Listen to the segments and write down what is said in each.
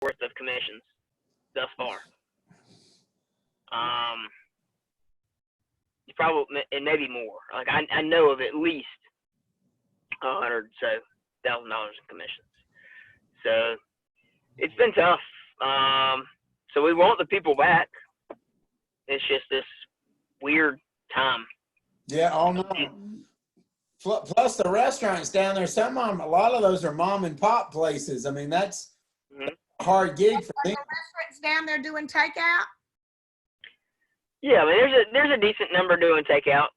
worth of commissions thus far. Probably, and maybe more. Like I know of at least $100,000 in commissions. So it's been tough. So we want the people back. It's just this weird time. Yeah, oh no. Plus the restaurants down there, some of them, a lot of those are mom and pop places. I mean, that's a hard gig for them. The restaurants down there doing takeout? Yeah, I mean, there's a decent number doing takeout,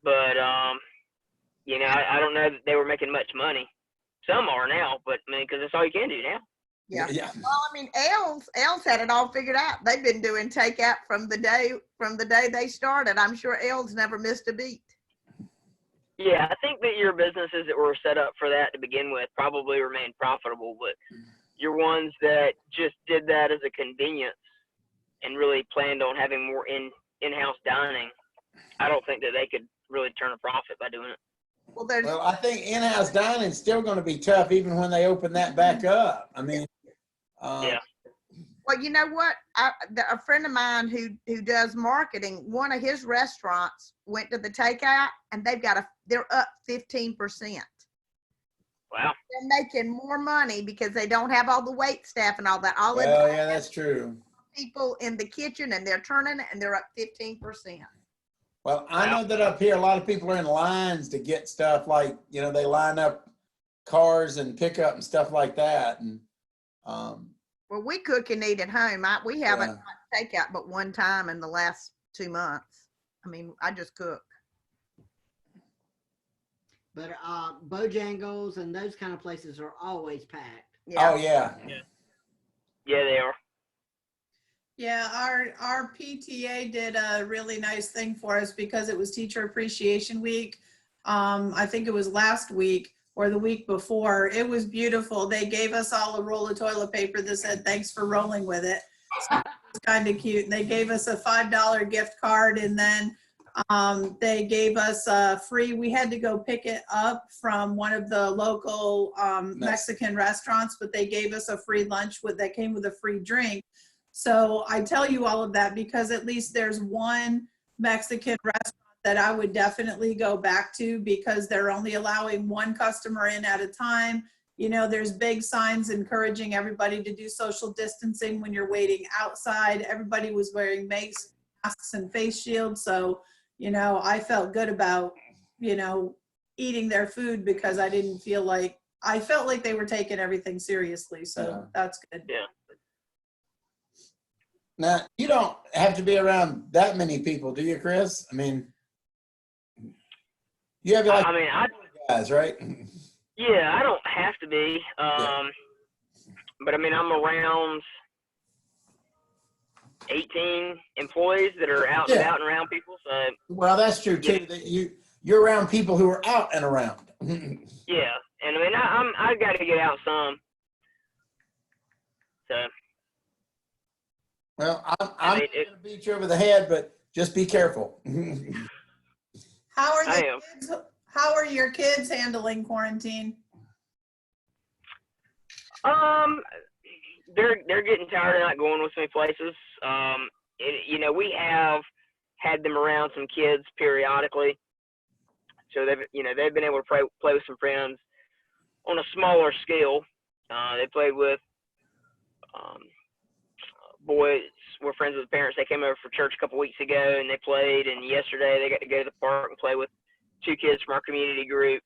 but you know, I don't know that they were making much money. Some are now, but I mean, because that's all you can do now. Yeah. Well, I mean, Els had it all figured out. They've been doing takeout from the day they started. I'm sure Els never missed a beat. Yeah, I think that your businesses that were set up for that to begin with probably remain profitable, but your ones that just did that as a convenience and really planned on having more in-house dining, I don't think that they could really turn a profit by doing it. Well, I think in-house dining is still going to be tough even when they open that back up. I mean, yeah. Well, you know what? A friend of mine who does marketing, one of his restaurants went to the takeout, and they're up 15%. Wow. They're making more money because they don't have all the wait staff and all that. Oh, yeah, that's true. People in the kitchen, and they're turning it, and they're up 15%. Well, I know that up here, a lot of people are in lines to get stuff like, you know, they line up cars and pickup and stuff like that. And well, we cook and eat at home. We haven't done takeout but one time in the last 2 months. I mean, I just cook. But Bojangles and those kind of places are always packed. Yeah. Oh, yeah. Yeah, they are. Yeah, our PTA did a really nice thing for us because it was Teacher Appreciation Week. I think it was last week or the week before. It was beautiful. They gave us all a roll of toilet paper that said, "Thanks for rolling with it." So it's kind of cute. And they gave us a $5 gift card, and then they gave us free, we had to go pick it up from one of the local Mexican restaurants, but they gave us a free lunch that came with a free drink. So I tell you all of that because at least there's one Mexican restaurant that I would definitely go back to because they're only allowing one customer in at a time. You know, there's big signs encouraging everybody to do social distancing when you're waiting outside. Everybody was wearing masks and face shields. So, you know, I felt good about, you know, eating their food because I felt like they were taking everything seriously. So that's good. Yeah. Now, you don't have to be around that many people, do you, Chris? I mean, you have like guys, right? Yeah, I don't have to be. But I mean, I'm around 18 employees that are out and about and around people. So well, that's true too. That you're around people who are out and around. Yeah, and I mean, I got to get out some. So. Well, I'm going to beat you over the head, but just be careful. How are your kids handling quarantine? They're getting tired of not going with me places. You know, we have had them around some kids periodically, so they've been able to play with some friends on a smaller scale. They played with boys were friends with the parents. They came over for church a couple weeks ago and they played, and yesterday they got to go to the park and play with 2 kids from our community group.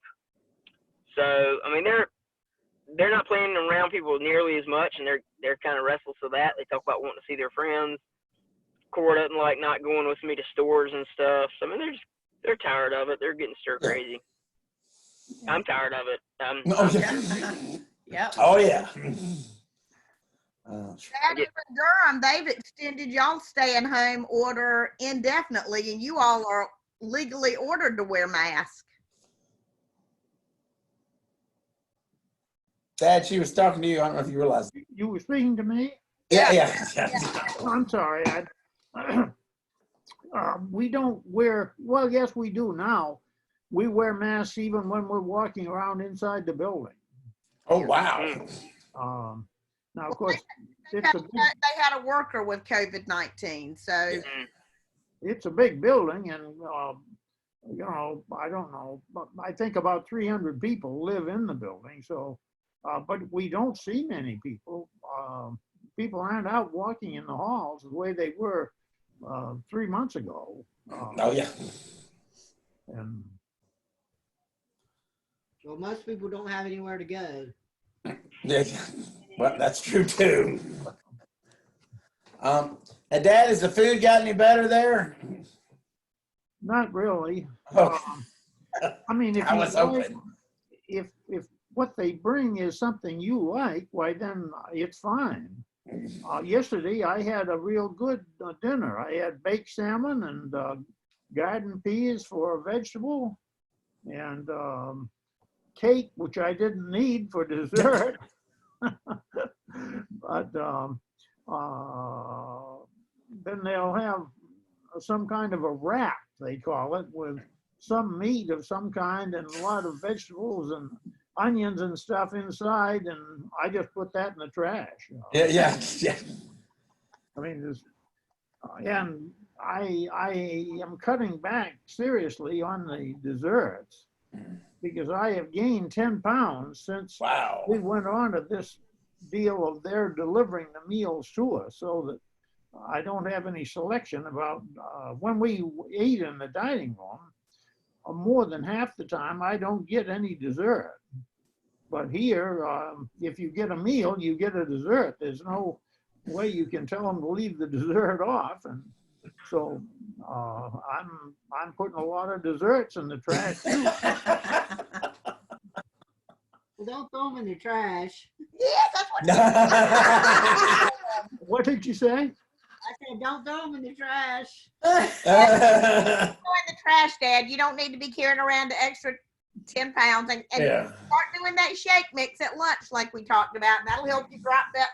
So I mean, they're not playing around people nearly as much, and they're kind of restless with that. They talk about wanting to see their friends. Cora doesn't like not going with me to stores and stuff. So I mean, they're tired of it. They're getting stir crazy. I'm tired of it. Yeah. Oh yeah. Chadwick and Durham, they've extended y'all's stay-at-home order indefinitely, and you all are legally ordered to wear masks. Dad, she was talking to you. I don't know if you realized. You were speaking to me? Yeah. I'm sorry. We don't wear, well, yes, we do now. We wear masks even when we're walking around inside the building. Oh, wow. Now, of Well, course, They it's a big, had a worker with COVID-19, so Mhm. it's a big building and, you know, I don't know, but I think about 300 people live in the building. So, but we don't see many people. People aren't out walking in the halls the way they were 3 months ago. Oh, yeah. And Well, most people don't have anywhere to go. Yeah. Well, that's true too. And Dad, has the food got any better there? not really. Oh, I mean, if I you was like, hoping. if what they bring is something you like, why then it's fine. Yesterday I had a real good dinner. I had baked salmon and garden peas for a vegetable, and cake, which I didn't need for dessert. But then they'll have some kind of a wrap, they call it, with some meat of some kind and a lot of vegetables and onions and stuff inside, and I just put that in the trash. Yeah, yeah, yeah. I mean, and I am cutting back seriously on the desserts because I have gained 10 pounds since Wow. we went on to this deal of their delivering the meals to us, so that I don't have any selection about when we eat in the dining room. More than half the time, I don't get any dessert. But here, if you get a meal, you get a dessert. There's no way you can tell them to leave the dessert off, and so I'm putting a lot of desserts in the trash too. Well, don't throw them in the trash. yes, that's what. What did you say? I said, don't throw them in the trash. Throw in the trash, Dad. You don't need to be carrying around the extra 10 pounds and Yeah. start doing that shake mix at lunch like we talked about. And that'll help you drop that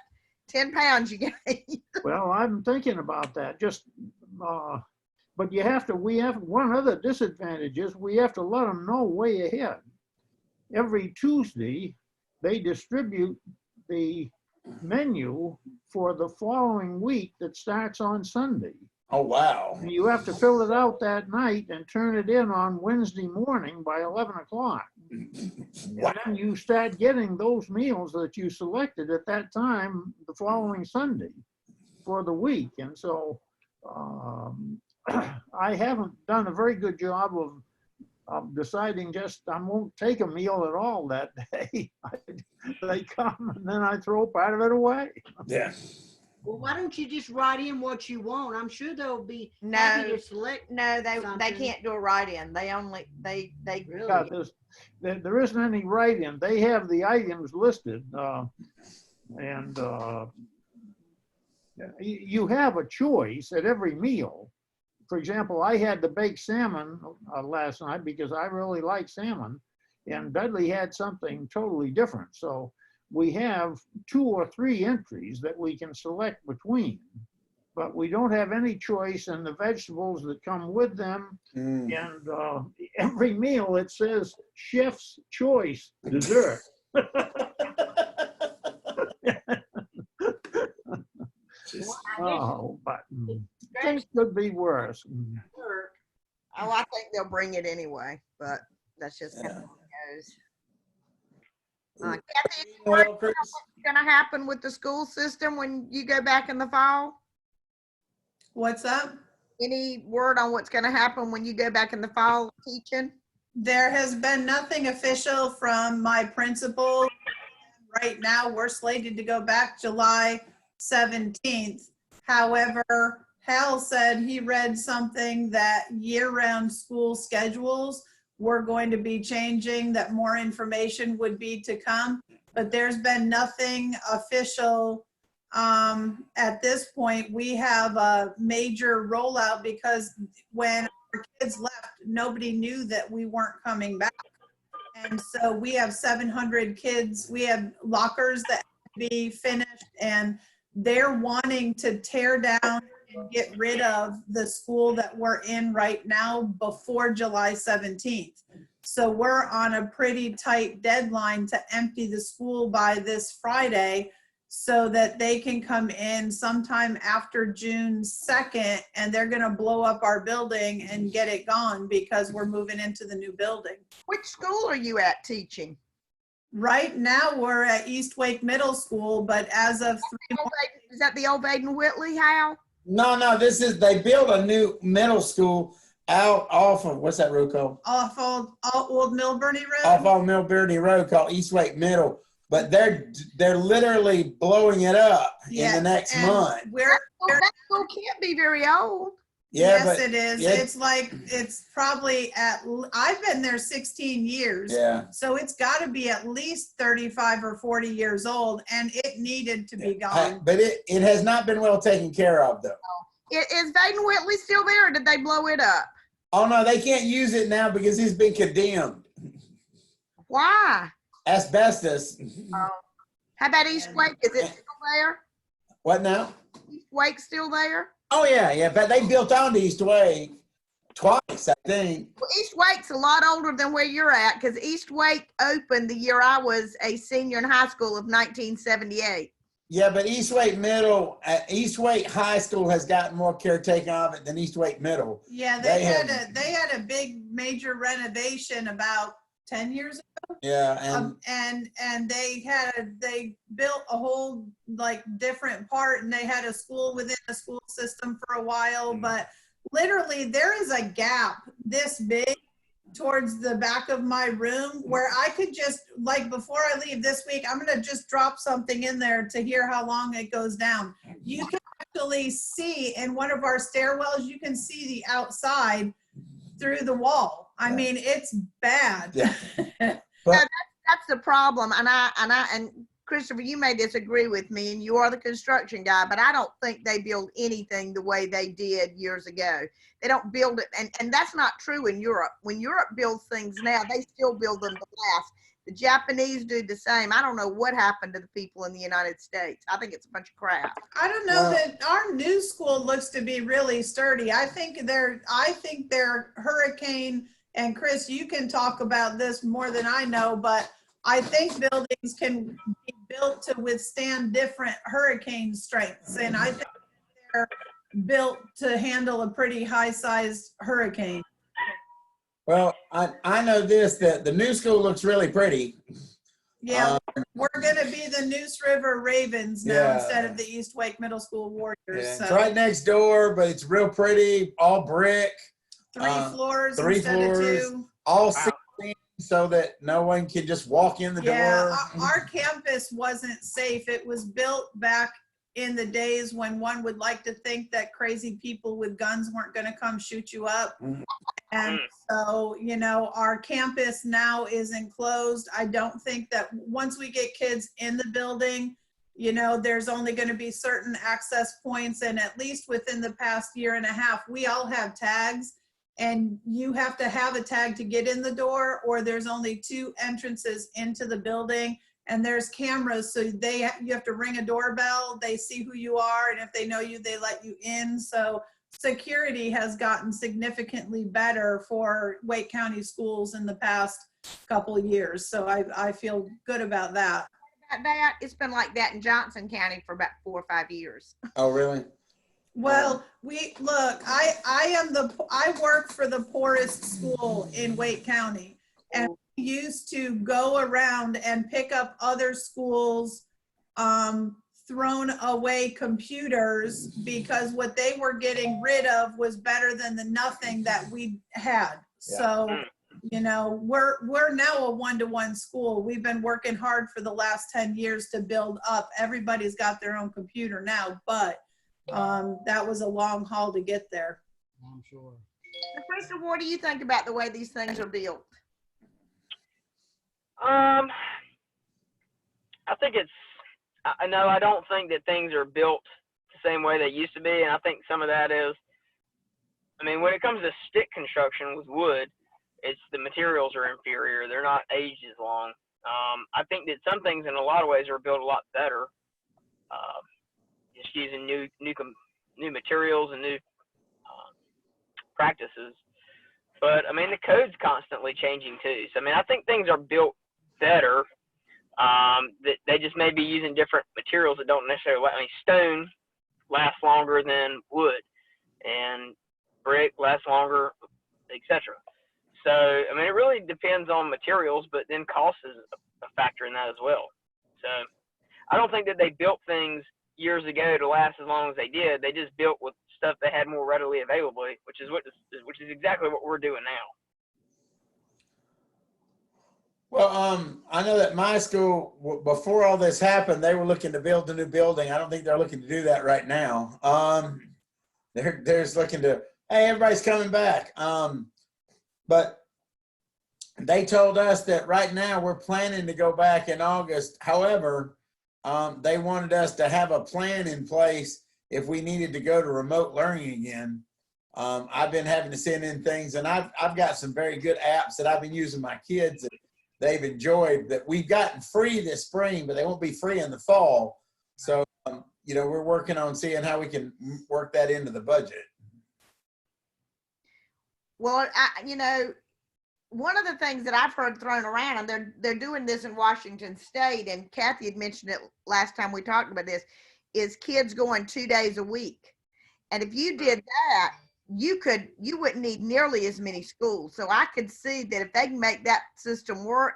10 pounds you gained. Well, I'm thinking about that. Just, but you have to. We have one other disadvantage is we have to let them know way ahead. Every Tuesday, they distribute the menu for the following week that starts on Sunday. Oh, wow. And you have to fill it out that night and turn it in on Wednesday morning by 11 o'clock. Wow. And then you start getting those meals that you selected at that time the following Sunday for the week. And so I haven't done a very good job of deciding just I won't take a meal at all that day. They come and then I throw part of it away. Yeah. Well, why don't you just write in what you want? I'm sure they'll be No. happy to select. No, they Something. can't do a write-in. They only they Really? Yeah, there isn't any write-in. They have the items listed, and you have a choice at every meal. For example, I had the baked salmon last night because I really like salmon, and Dudley had something totally different. So we have 2 or 3 entries that we can select between, but we don't have any choice in the vegetables that come with them. Mm. And every meal it says chef's choice dessert. Oh, but things could be worse. Work. oh, I think they'll bring it anyway, but that's just kind of how it goes. Kathy, any word Well, Chris, what's gonna happen with the school system when you go back in the fall? What's up? Any word on what's gonna happen when you go back in the fall teaching? There has been nothing official from my principal. Right now, we're slated to go back July 17th. However, Hal said he read something that year-round school schedules were going to be changing, that more information would be to come. But there's been nothing official at this point. We have a major rollout because when our kids left, nobody knew that we weren't coming back. And so we have 700 kids. We have lockers that have to be finished, and they're wanting to tear down and get rid of the school that we're in right now before July 17th. So we're on a pretty tight deadline to empty the school by this Friday so that they can come in sometime after June 2nd, and they're gonna blow up our building and get it gone because we're moving into the new building. Which school are you at teaching? Right now, we're at East Wake Middle School, but as of Is that the old Baden Whitley, Hal? No, they built a new middle school out off of, what's that road called? off Old Milburny Off Road. of Millbury Road called East Wake Middle. But they're literally blowing it up in the next and month. That school can't be very old. Yeah, yes, but it is. yeah. It's probably I've been there 16 years. yeah. So it's got to be at least 35 or 40 years old, and it needed to be gone. But it has not been well taken care of though. Is Baden Whitley still there, or did they blow it up? Oh no, they can't use it now because it's been condemned. Why? Asbestos. How about East Wake? Is it still there? What now? East Wake still there? Oh yeah, but they built on to East Wake twice, I think. Well, East Wake's a lot older than where you're at, because East Wake opened the year I was a senior in high school of 1978. Yeah, but East Wake East Wake High School has gotten more caretaking of it than East Wake Middle. Yeah, they had a big major renovation about 10 years ago. Yeah, And they built a whole like different part, and they had a school within the school system for a while, but literally there is a gap this big towards the back of my room where I could just, like, before I leave this week, I'm gonna just drop something in there to hear how long it goes down. You can actually see in one of our stairwells, you can see the outside through the wall. I mean, it's bad. Yeah. That's the problem, and Christopher, you may disagree with me, and you are the construction guy, but I don't think they build anything the way they did years ago. They don't build it, and that's not true in Europe. When Europe builds things now, they still build them to last. The Japanese do the same. I don't know what happened to the people in the United States. I think it's a bunch of crap. I don't know that our new school looks to be really sturdy. I think they're hurricane, and Chris, you can talk about this more than I know, but I think buildings can be built to withstand different hurricane strengths, and I think they're built to handle a pretty high-sized hurricane. well, I know this, that the new school looks really pretty. Yeah, we're gonna be the Neuse River Ravens now Yeah. instead of the East Wake Middle School Warriors. Yeah, So it's right next door, but it's real pretty, all brick, three floors three instead floors. of two. all 16 so that no one can just walk in the Yeah, door. our campus wasn't safe. It was built back in the days when one would like to think that crazy people with guns weren't going to come shoot you up. Mhm. And so, you know, our campus now is enclosed. I don't think that once we get kids in the building, you know, there's only going to be certain access points. And at least within the past year and a half, we all have tags. And you have to have a tag to get in the door, or there's only 2 entrances into the building, and there's cameras, so you have to ring a doorbell, they see who you are, and if they know you, they let you in. So security has gotten significantly better for Wake County schools in the past couple of years. So I feel good about that. It's been like that in Johnson County for about 4 or 5 years. Oh, really? Well, I work for the poorest school in Wake County, and we used to go around and pick up other schools' thrown away computers, because what they were getting rid of was better than the nothing that we had. Yeah. So, you know, we're now a 1-to-1 school. We've been working hard for the last 10 years to build up. Everybody's got their own computer now, but that was a long haul to get there. I'm sure. Professor, what do you think about the way these things are built? I think I don't think that things are built the same way they used to be, and I think some of that is, I mean, when it comes to stick construction with wood, it's the materials are inferior. They're not aged as long. I think that some things in a lot of ways are built a lot better. Just using new materials and new practices. But I mean, the code's constantly changing too. So I mean, I think things are built better. They just may be using different materials that don't necessarily. I mean, stone lasts longer than wood, and brick lasts longer, etc. So, I mean, it really depends on materials, but then cost is a factor in that as well. So, I don't think that they built things years ago to last as long as they did. They just built with stuff they had more readily available, which is exactly what we're doing now. Well, I know that my school, before all this happened, they were looking to build a new building. I don't think they're looking to do that right now. They're just looking to, hey, everybody's coming back. But they told us that right now we're planning to go back in August. However, they wanted us to have a plan in place if we needed to go to remote learning again. I've been having to send in things, and I've got some very good apps that I've been using my kids that they've enjoyed that we've gotten free this spring, but they won't be free in the fall. So, you know, we're working on seeing how we can work that into the budget. Well, you know, one of the things that I've heard thrown around, and they're doing this in Washington State, and Kathy had mentioned it last time we talked about this, is kids going 2 days a week. And if you did that, you wouldn't need nearly as many schools. So I could see that if they can make that system work,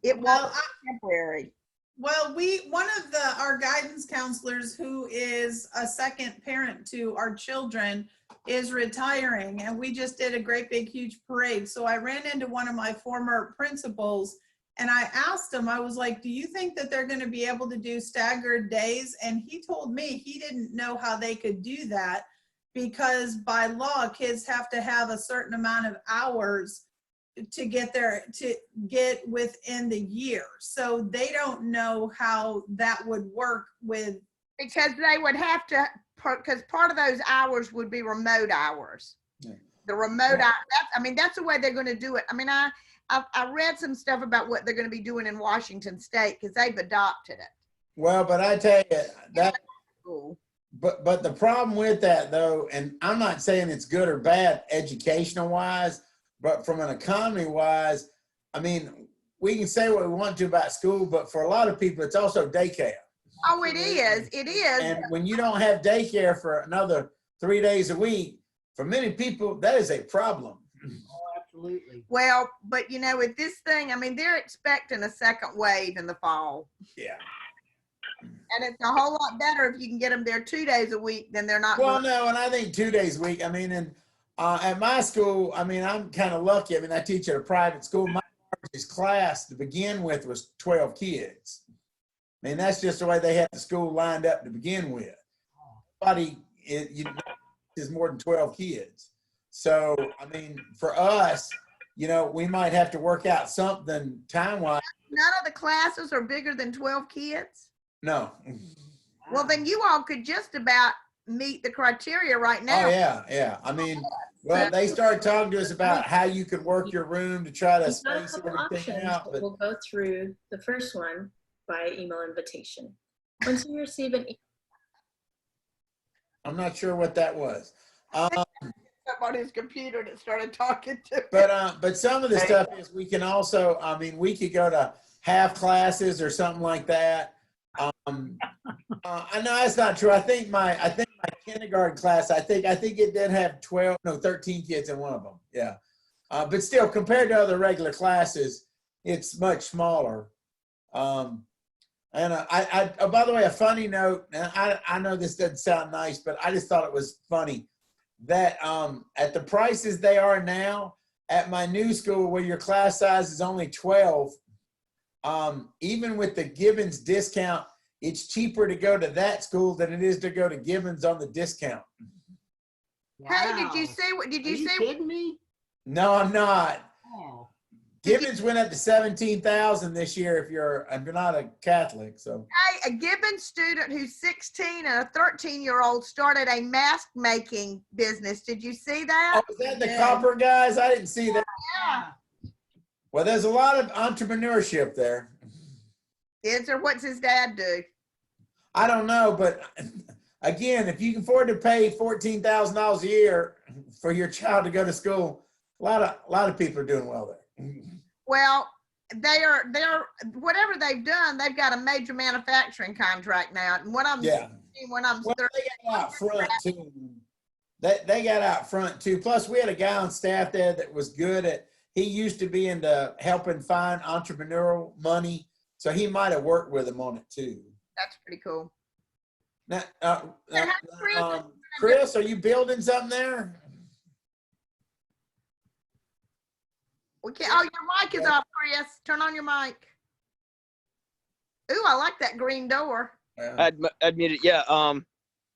it won't be temporary. Well, one of our guidance counselors, who is a second parent to our children, is retiring, and we just did a great big huge parade. So I ran into one of my former principals, and I asked him, I was like, do you think that they're going to be able to do staggered days? And he told me he didn't know how they could do that, because by law, kids have to have a certain amount of hours to get within the year. So they don't know how that would work with. Because they would have to, because part of those hours would be remote hours. Yeah. The remote hours, that's the way they're going to do it. I mean, I read some stuff about what they're going to be doing in Washington State, because they've adopted it. Well, but I tell you that, Cool. but the problem with that though, and I'm not saying it's good or bad educational wise, but from an economy wise, I mean, we can say what we want to about school, but for a lot of people, it's also daycare. Oh, it is. It is. And when you don't have daycare for another 3 days a week, for many people, that is a problem. Oh, absolutely. Well, but you know, with this thing, I mean, they're expecting a second wave in the fall. Yeah. And it's a whole lot better if you can get them there 2 days a week than they're not. Well, no, and I think 2 days a week, I mean, and at my school, I mean, I'm kind of lucky. I mean, I teach at a private school. My largest class to begin with was 12 kids. I mean, that's just the way they had the school lined up to begin with. Nobody is more than 12 kids. So, I mean, for us, you know, we might have to work out something time-wise. None of the classes are bigger than 12 kids? No. Well, then you all could just about meet the criteria right now. Oh, yeah, yeah. I mean, well, they started talking to us about how you could work your room to try to We've got a space couple everything options, out. but But we'll go through the first one by email invitation. Once you receive an I'm not sure what that was. Up on his computer and it started talking to him. But some of the stuff is we can also, I mean, we could go to half classes or something like that. I know that's not true. I think my kindergarten class, I think it did have 13 kids in one of them. Yeah. But still, compared to other regular classes, it's much smaller. And by the way, a funny note, and I know this doesn't sound nice, but I just thought it was funny that at the prices they are now, at my new school where your class size is only 12, even with the Gibbons discount, it's cheaper to go to that school than it is to go to Gibbons on the discount. Hey, did you see what, Are you kidding me? No, I'm not. Oh. Gibbons went up to 17,000 this year if you're not a Catholic. So hey, a Gibbons student who's 16 and a 13-year-old started a mask making business. Did you see that? oh, is that the copper guys? I didn't see that. Yeah. Well, there's a lot of entrepreneurship there. Is there? What's his dad do? I don't know, but again, if you can afford to pay $14,000 a year for your child to go to school, a lot of people are doing well there. Well, they're whatever they've done, they've got a major manufacturing contract now. And what I'm Yeah. seeing when I'm Well, they got out front too. They got out front too. Plus, we had a guy on staff there that was good at. He used to be into helping find entrepreneurial money, so he might have worked with them on it too. that's pretty cool. Now, Yeah, Chris, Chris, are you building something there? Okay. Oh, your mic is off, Chris. Turn on your mic. Ooh, I like that green door. I'd mute it. Yeah.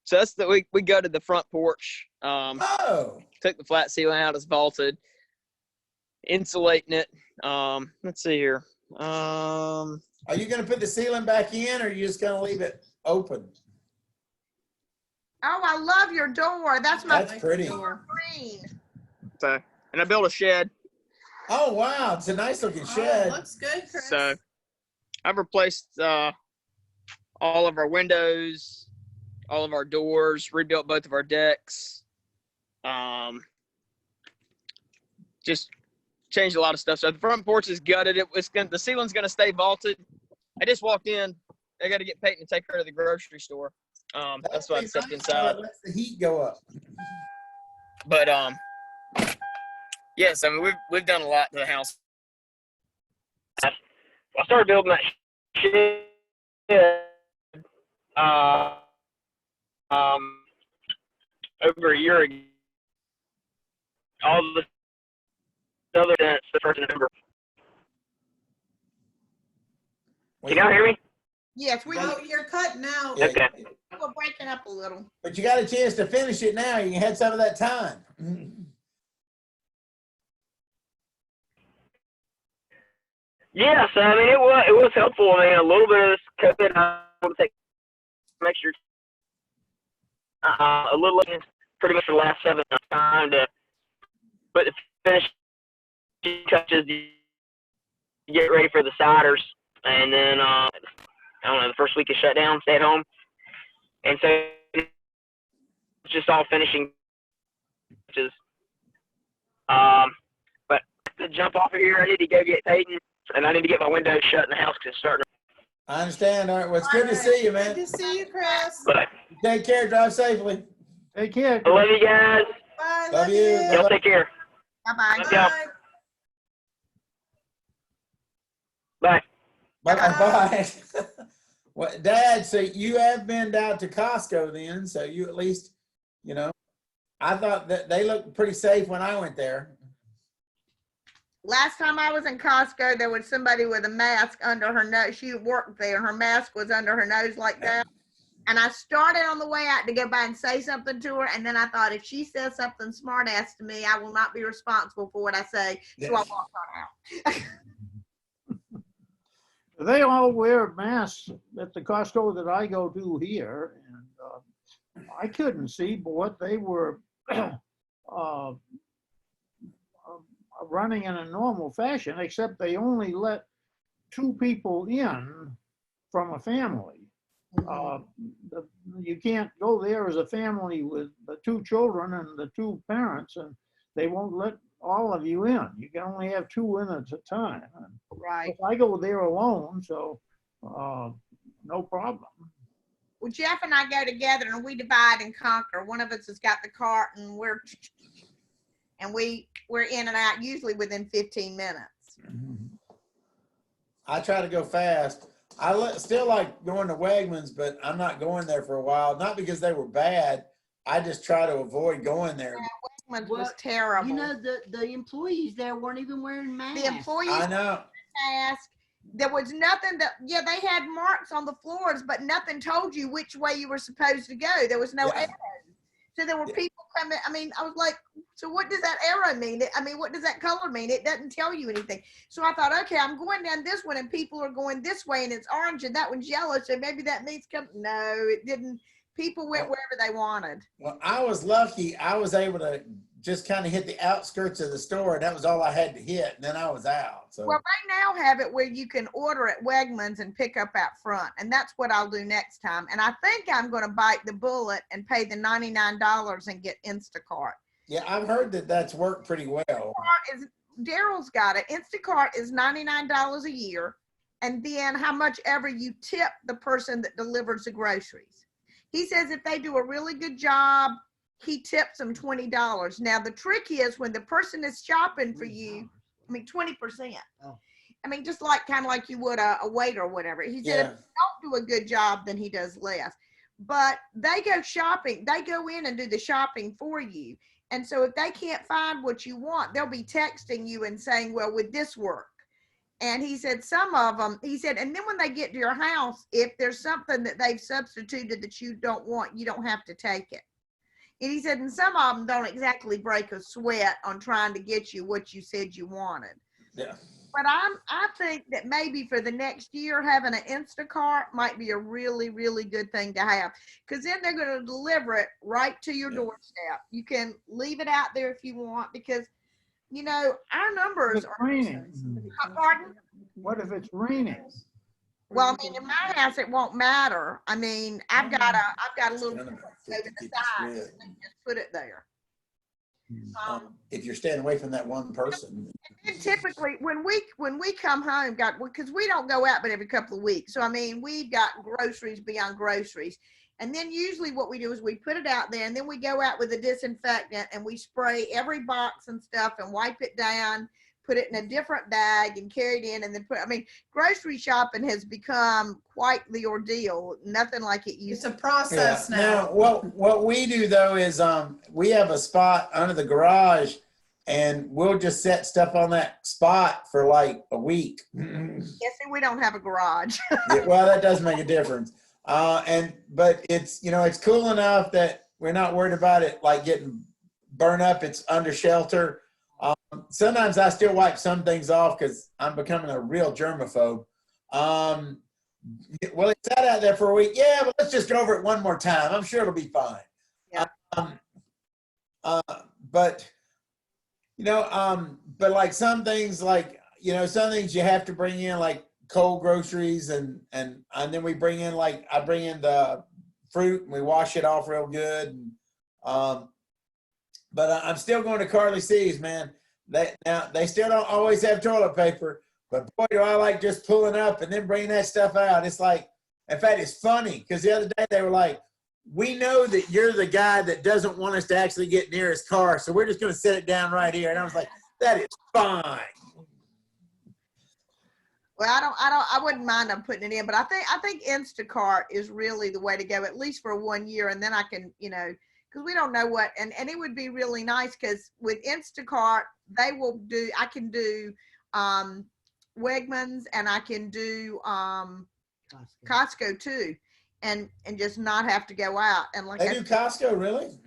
So that's we go to the front porch. Oh, Took the flat ceiling out. It's vaulted. Insulating it. Let's see here. are you going to put the ceiling back in, or are you just going to leave it open? Oh, I love your door. That's my That's pretty. green. So, and I built a shed. Oh wow, it's a nice looking Oh, shed. looks good, Chris. So I've replaced all of our windows, all of our doors, rebuilt both of our decks. Just changed a lot of stuff. So the front porch is gutted. The ceiling's gonna stay vaulted. I just walked in. I got to get Peyton to take her to the grocery store. That's why I stepped inside. It lets the heat go up. But yes, I mean we've done a lot to the house. I started building that shed over a year ago. All the other than the 1st of November. Can y'all hear me? Yes, we Oh, you're cutting out. Yeah, Okay. were breaking up a little. but you got a chance to finish it now. You had some of that time. Yeah, so I mean it was helpful. I mean a little bit of this COVID, I want to take some extra a little pretty much for the last 7 months time to put the finishing touches to get ready for the ciders, and then I don't know, the first week of shutdown, stay at home, and so it's just all finishing touches. But to jump off of here, I need to go get Peyton. And I need to get my windows shut in the house because it's starting. I understand. All right. Well, it's good to see you, man. Good to see you, Chris. But Take care. Drive safely. Take care. I love you guys. Bye. Love you. Y'all take care. Bye-bye. Love y'all. Bye. Bye. Bye. Well, Dad, so you have been down to Costco then, so you at least, I thought that they looked pretty safe when I went there. Last time I was in Costco, there was somebody with a mask under her nose. She worked there. Her mask was under her nose like that. And I started on the way out to go by and say something to her. And then I thought, if she says something smart ass to me, I will not be responsible for what I say. So I walked on out. They all wear masks at the Costco that I go to here, and I couldn't see but what they were running in a normal fashion, except they only let 2 people in from a family. You can't go there as a family with the 2 children and the 2 parents, and they won't let all of you in. You can only have 2 in at a time. Right. I go there alone, so no problem. Well, Jeff and I go together and we divide and conquer. One of us has got the cart and we're in and out usually within 15 minutes. I try to go fast. Still like going to Wegmans, but I'm not going there for a while. Not because they were bad. I just try to avoid going there. Wegmans Well, was terrible. You know, the employees there weren't even wearing masks. The employees I know. mask. There was nothing they had marks on the floors, but nothing told you which way you were supposed to go. There was no Yeah. arrows. So there were people coming. I mean, I was like, so what does that arrow mean? What does that color mean? It doesn't tell you anything. So I thought, okay, I'm going down this one and people are going this way and it's orange and that one's yellow. So maybe that means no, it didn't. People went wherever they wanted. Well, I was lucky. I was able to just kind of hit the outskirts of the store, and that was all I had to hit, and then I was out. So Well, they now have it where you can order at Wegmans and pick up out front, and that's what I'll do next time. And I think I'm going to bite the bullet and pay the $99 and get Instacart. yeah, I've heard that that's worked pretty well. Daryl's got it. Instacart is $99 a year. And then how much ever you tip the person that delivers the groceries. He says if they do a really good job, he tips them $20. Now, the trick is when the person is shopping for you, 20%. Oh. Just like kind of like you would a waiter or whatever. He said if you don't do a good job, then he does less. But they go shopping. They go in and do the shopping for you. And so if they can't find what you want, they'll be texting you and saying, well, would this work? And he said some of them, and then when they get to your house, if there's something that they've substituted that you don't want, you don't have to take it. And he said, and some of them don't exactly break a sweat on trying to get you what you said you wanted. Yeah. But I think that maybe for the next year, having an Instacart might be a really, really good thing to have. Because then they're going to deliver it right to your doorstep. You can leave it out there if you want, because, our numbers It's are. raining. Pardon? What if it's raining? Well, in my house, it won't matter. I've got a little over the side. Just put it there. If you're staying away from that one person. And typically, when we come home, because we don't go out but every couple of weeks. So we've got groceries beyond groceries, and then usually what we do is we put it out there, and then we go out with a disinfectant and we spray every box and stuff and wipe it down, put it in a different bag and carry it in, and then grocery shopping has become quite the ordeal. Nothing like it used It's to. a process now. Now, what we do though is we have a spot under the garage, and we'll just set stuff on that spot for like a week. Yes, and we don't have a garage. Yeah, well, that does make a difference. But it's it's cool enough that we're not worried about it like getting burned up. It's under shelter. Sometimes I still wipe some things off because I'm becoming a real germaphobe. Well, it sat out there for a week. Yeah, but let's just go over it one more time. I'm sure it'll be fine. Yeah. But like some things, some things you have to bring in, like cold groceries, and then we bring in, I bring in the fruit and we wash it off real good. And, but I'm still going to Carly C's, man. They still don't always have toilet paper, but boy, do I like just pulling up and then bringing that stuff out. It's like, in fact, it's funny because the other day they were like, we know that you're the guy that doesn't want us to actually get near his car, so we're just going to set it down right here. And I was like, that is fine. Well, I wouldn't mind them putting it in, but I think Instacart is really the way to go, at least for 1 year, and then I can, because we don't know what, and it would be really nice because with Instacart, I can do Wegmans, and I can do Costco too, and just not have to go out. And like They do Costco, really?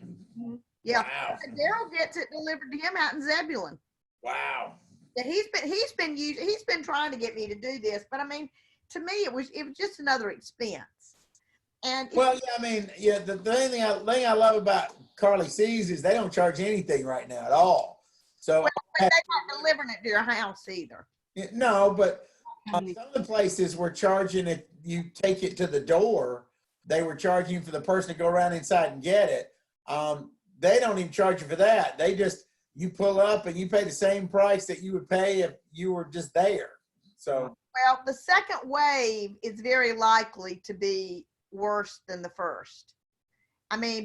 yeah, Wow. Daryl gets it delivered to him out in Zebulon. Wow. And he's been trying to get me to do this, but to me it was just another expense. And Well, yeah, the thing I love about Carly C's is they don't charge anything right now at all. So but they're not delivering it to your house either. no, but some of the places were charging if you take it to the door. They were charging for the person to go around inside and get it. They don't even charge you for that. They just, you pull up and you pay the same price that you would pay if you were just there. So Well, the second wave is very likely to be worse than the first.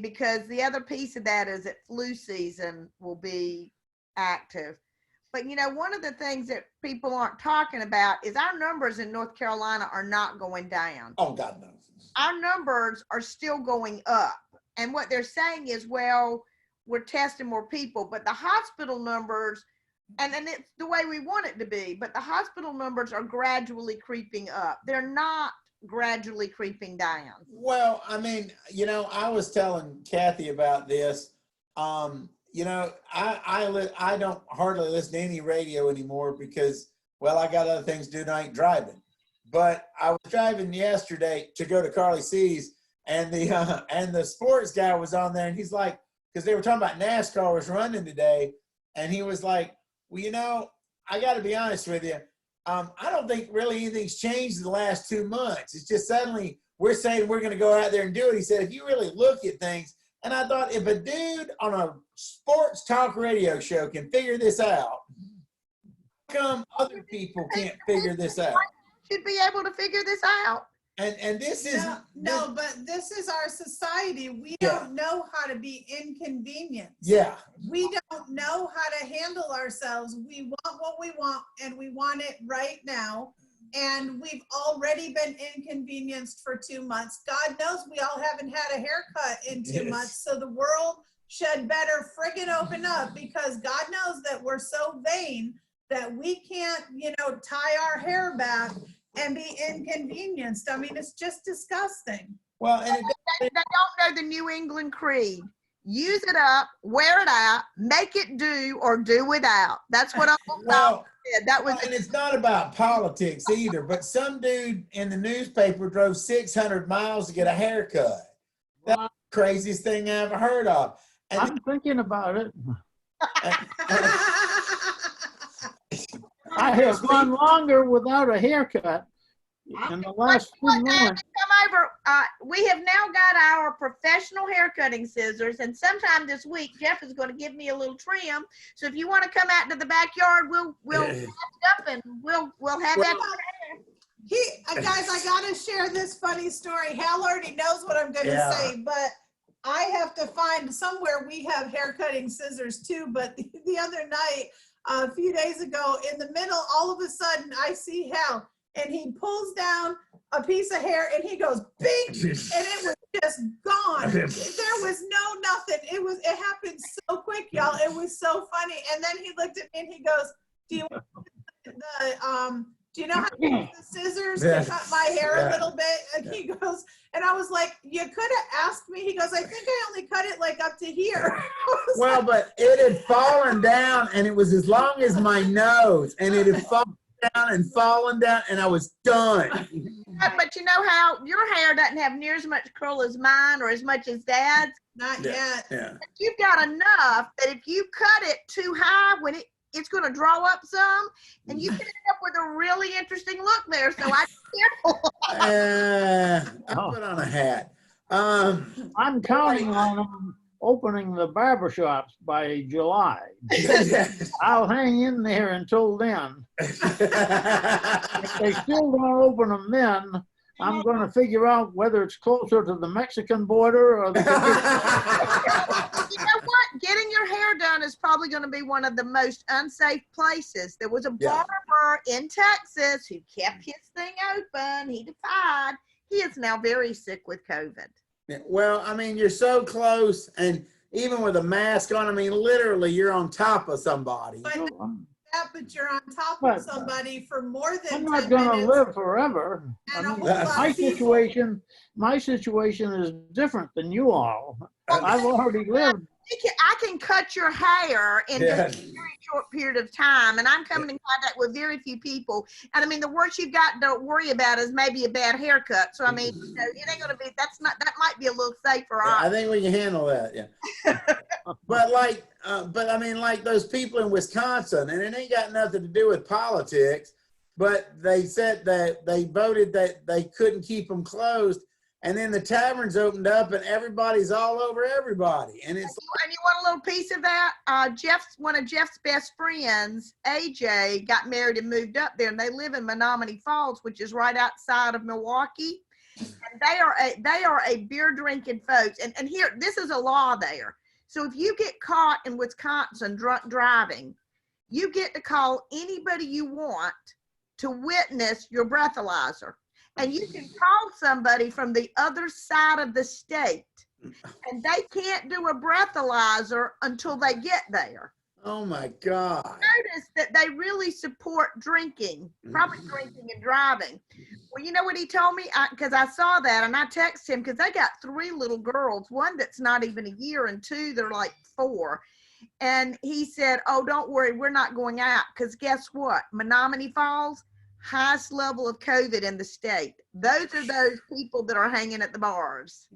Because the other piece of that is that flu season will be active. But one of the things that people aren't talking about is our numbers in North Carolina are not going down. oh God no. Our numbers are still going up. And what they're saying is, well, we're testing more people, but the hospital numbers, and it's the way we want it to be, but the hospital numbers are gradually creeping up. They're not gradually creeping down. Well, I was telling Kathy about this. I don't hardly listen to any radio anymore because, well, I got other things to do and I ain't driving. But I was driving yesterday to go to Carly C's, and the sports guy was on there, and he's like, because they were talking about NASCAR was running today, and he was like, well, I got to be honest with you. I don't think really anything's changed in the last 2 months. It's just suddenly we're saying we're going to go out there and do it. He said, if you really look at things, and I thought, if a dude on a sports talk radio show can figure this out, come other people can't figure this out? Should be able to figure this out. And this is No, but this is our society. We Yeah. don't know how to be inconvenienced. yeah. We don't know how to handle ourselves. We want what we want and we want it right now. And we've already been inconvenienced for 2 months. God knows we all haven't had a haircut in 2 Yes. months. So the world should better friggin' open up, because God knows that we're so vain that we can't, tie our hair back and be inconvenienced. I mean, it's just disgusting. Well, and They don't know the New England Creed. Use it up, wear it out, make it do or do without. That's what Uncle Tom well, said. That was and it's not about politics either, but some dude in the newspaper drove 600 miles to get a haircut. That's the craziest thing I ever heard of. And I'm thinking about it. I have gone longer without a haircut in the last 2 months. come over. We have now got our professional hair cutting scissors, and sometime this week Jeff is going to give me a little trim. So if you want to come out to the backyard, we'll wrap it up and we'll have that. Guys, I gotta share this funny story. Hal already knows what I'm gonna Yeah. say, but I have to find somewhere we have hair cutting scissors too. But the other night, a few days ago, in the middle, all of a sudden I see Hal and he pulls down a piece of hair and he goes bing, and it was just gone. There was nothing. It happened so quick, y'all. It was so funny. And then he looked at me and he goes, do you know how to use the scissors to cut my hair a little bit? And he goes, and I was like, you could have asked me. He goes, I think I only cut it like up to here. well, but it had fallen down, and it was as long as my nose, and it had fallen down, and I was done. But you know how your hair doesn't have near as much curl as mine or as much as Dad's. Not yet. Yeah. But you've got enough that if you cut it too high, when it's going to draw up some, and you can end up with a really interesting look there. So I be careful. I put on a hat. I'm counting on them opening the barber shops by July. I'll hang in there until then. If they still don't open them then, I'm going to figure out whether it's closer to the Mexican border or the. You know what? Getting your hair done is probably going to be one of the most unsafe places. There was a barber in Texas who kept his thing open. He defied. He is now very sick with COVID. Yeah, well, I mean, you're so close, and even with a mask on, I mean, literally, you're on top of somebody. But you're on top But, of somebody for more than I'm 10 not going to minutes. live forever. I And a mean, whole lot my of people. situation is different than you all. I've already lived. I can cut your hair in Yeah. just a very short period of time, and I'm coming in contact with very few people. And I mean, the worst you've got to worry about is maybe a bad haircut. So I mean, it ain't gonna be. That might be a little safer. Yeah, I think we can handle that. Yeah. but I mean, like those people in Wisconsin, and it ain't got nothing to do with politics, but they said that they voted that they couldn't keep them closed. And then the taverns opened up, and everybody's all over everybody. And it's And you want a little piece of that? One of Jeff's best friends, AJ, got married and moved up there, and they live in Menominee Falls, which is right outside of Milwaukee. And they are a beer drinking folks. And here, this is a law there. So if you get caught in Wisconsin drunk driving, you get to call anybody you want to witness your breathalyzer. And you can call somebody from the other side of the state, and they can't do a breathalyzer until they get there. oh my God. Notice that they really support drinking, probably drinking and driving. Well, you know what he told me? Because I saw that, and I texted him because they got 3 little girls, one that's not even a year, and 2 they're like 4. And he said, oh, don't worry, we're not going out, because guess what? Menominee Falls, highest level of COVID in the state. Those are those people that are hanging at the bars.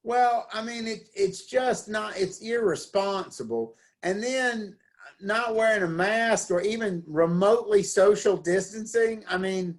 Well, I mean, it's just not, it's irresponsible. And then not wearing a mask or even remotely social distancing. I mean,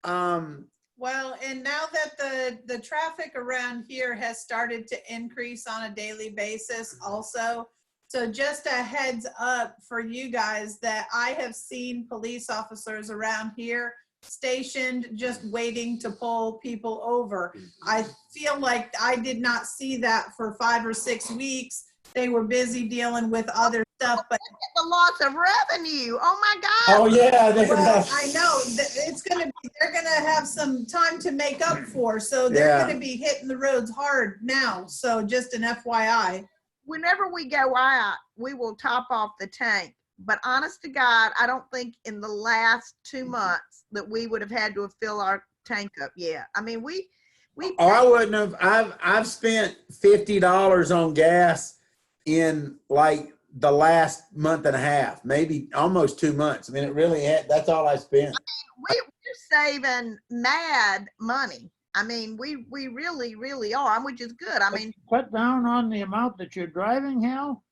Well, and now that the traffic around here has started to increase on a daily basis also, So just a heads up for you guys that I have seen police officers around here stationed just waiting to pull people over. I feel like I did not see that for 5 or 6 weeks. They were busy dealing with other stuff, but The loss of revenue. Oh my God. Oh, yeah. well, I know that they're gonna have some time to make up for, so they're Yeah. gonna be hitting the roads hard now. So just an FYI. Whenever we go out, we will top off the tank. But honest to God, I don't think in the last 2 months that we would have had to have filled our tank up yet. I mean, we Oh, I wouldn't have. I've spent $50 on gas in like the last month and a half, maybe almost 2 months. I mean, it really had, that's all I spent. we're saving mad money. I mean, we really, really are, which is good. I mean, Cut down on the amount that you're driving, Hal?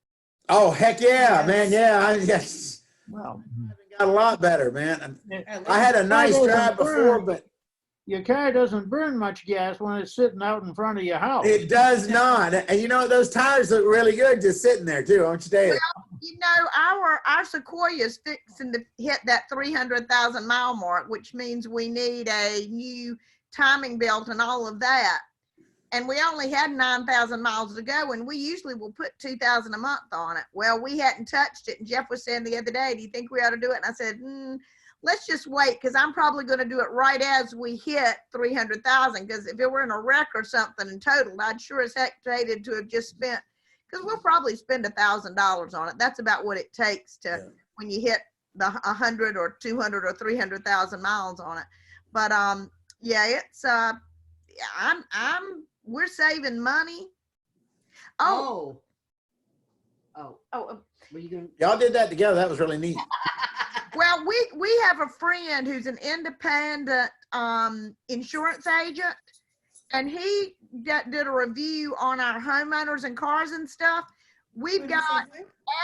Oh, heck yeah, Yes. man. Yeah. Yes. Well, Got a lot better, man. At I had a least- nice Well, drive before, but your car doesn't burn much gas when it's sitting out in front of your house. it does not. And you know, those tires look really good just sitting there too. I want you to tell you. you know, our Sequoia's fixing to hit that 300,000 mile mark, which means we need a new timing belt and all of that. And we only had 9,000 miles to go, and we usually will put 2,000 a month on it. Well, we hadn't touched it, and Jeff was saying the other day, do you think we ought to do it? And I said, let's just wait, because I'm probably going to do it right as we hit 300,000, because if it were in a wreck or something in total, I'd sure as heck hated to have just spent, because we'll probably spend $1,000 on it. That's about what it takes to, Yeah. when you hit the 100 or 200 or 300,000 miles on it. But yeah, it's we're saving money. Oh, Oh, were you gonna? Y'all did that together. That was really neat. well, we have a friend who's an independent insurance agent, and he did a review on our homeowners and cars and stuff. We've got